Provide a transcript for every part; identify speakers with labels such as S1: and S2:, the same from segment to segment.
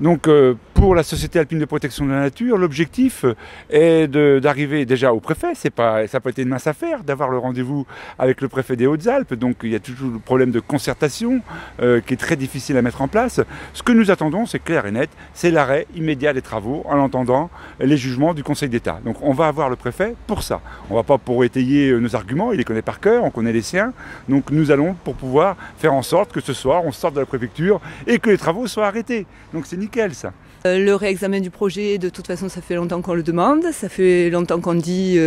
S1: Donc pour la Société alpine de protection de la nature, l'objectif est d'arriver déjà au préfet. Ça n'a pas été une mince affaire d'avoir le rendez-vous avec le préfet des Hautes-Alpes. Donc il y a toujours le problème de concertation qui est très difficile à mettre en place. Ce que nous attendons, c'est clair et net, c'est l'arrêt immédiat des travaux en entendant les jugements du Conseil d'État. Donc on va avoir le préfet pour ça. On ne va pas pour étayer nos arguments, il les connaît par cœur, on connaît les siens. Donc nous allons pour pouvoir faire en sorte que ce soir on sorte de la préfecture et que les travaux soient arrêtés. Donc c'est nickel ça.
S2: Le réexamen du projet, de toute façon, ça fait longtemps qu'on le demande. Ça fait longtemps qu'on dit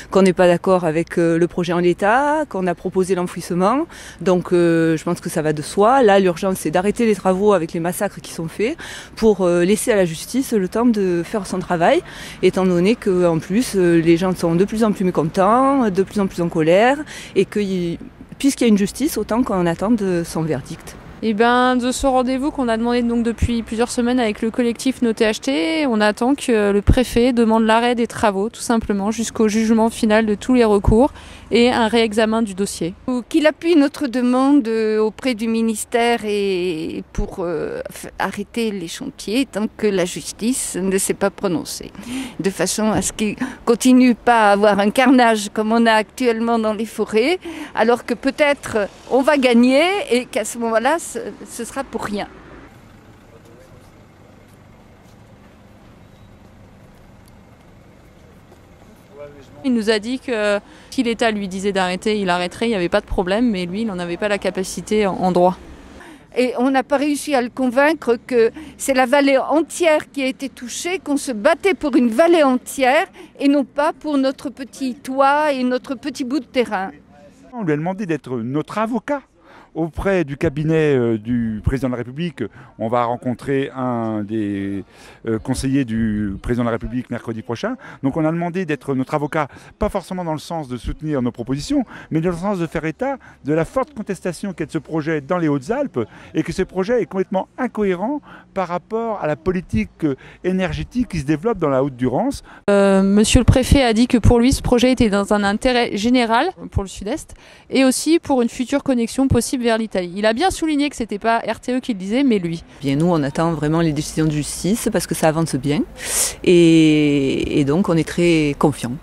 S2: qu'on n'est pas d'accord avec le projet en l'état, qu'on a proposé l'enfouissement. Donc je pense que ça va de soi. Là, l'urgence, c'est d'arrêter les travaux avec les massacres qui sont faits pour laisser à la justice le temps de faire son travail, étant donné qu'en plus, les gens sont de plus en plus mécontents, de plus en plus en colère, et que puisqu'il y a une justice, autant qu'on attende son verdict.
S3: Et de ce rendez-vous qu'on a demandé donc depuis plusieurs semaines avec le collectif No THT, on attend que le préfet demande l'arrêt des travaux, tout simplement, jusqu'au jugement final de tous les recours et un réexamen du dossier.
S4: Qu'il appuie notre demande auprès du ministère et pour arrêter les chantiers tant que la justice ne s'est pas prononcée. De façon à ce qu'il ne continue pas à avoir un carnage comme on a actuellement dans les forêts, alors que peut-être on va gagner et qu'à ce moment-là, ce sera pour rien.
S3: Il nous a dit que si l'État lui disait d'arrêter, il arrêterait, il n'y avait pas de problème, mais lui, il n'en avait pas la capacité en droit.
S4: Et on n'a pas réussi à le convaincre que c'est la vallée entière qui a été touchée, qu'on se battait pour une vallée entière et non pas pour notre petit toit et notre petit bout de terrain.
S1: On lui a demandé d'être notre avocat. Auprès du cabinet du président de la République, on va rencontrer un des conseillers du président de la République mercredi prochain. Donc on a demandé d'être notre avocat, pas forcément dans le sens de soutenir nos propositions, mais dans le sens de faire état de la forte contestation qu'est de ce projet dans les Hautes-Alpes et que ce projet est complètement incohérent par rapport à la politique énergétique qui se développe dans la Haute-Durance.
S3: Monsieur le préfet a dit que pour lui, ce projet était dans un intérêt général pour le Sud-Est et aussi pour une future connexion possible vers l'Italie. Il a bien souligné que ce n'était pas RTE qui le disait, mais lui.
S2: Bien, nous, on attend vraiment les décisions de justice parce que ça avance bien et donc on est très confiants.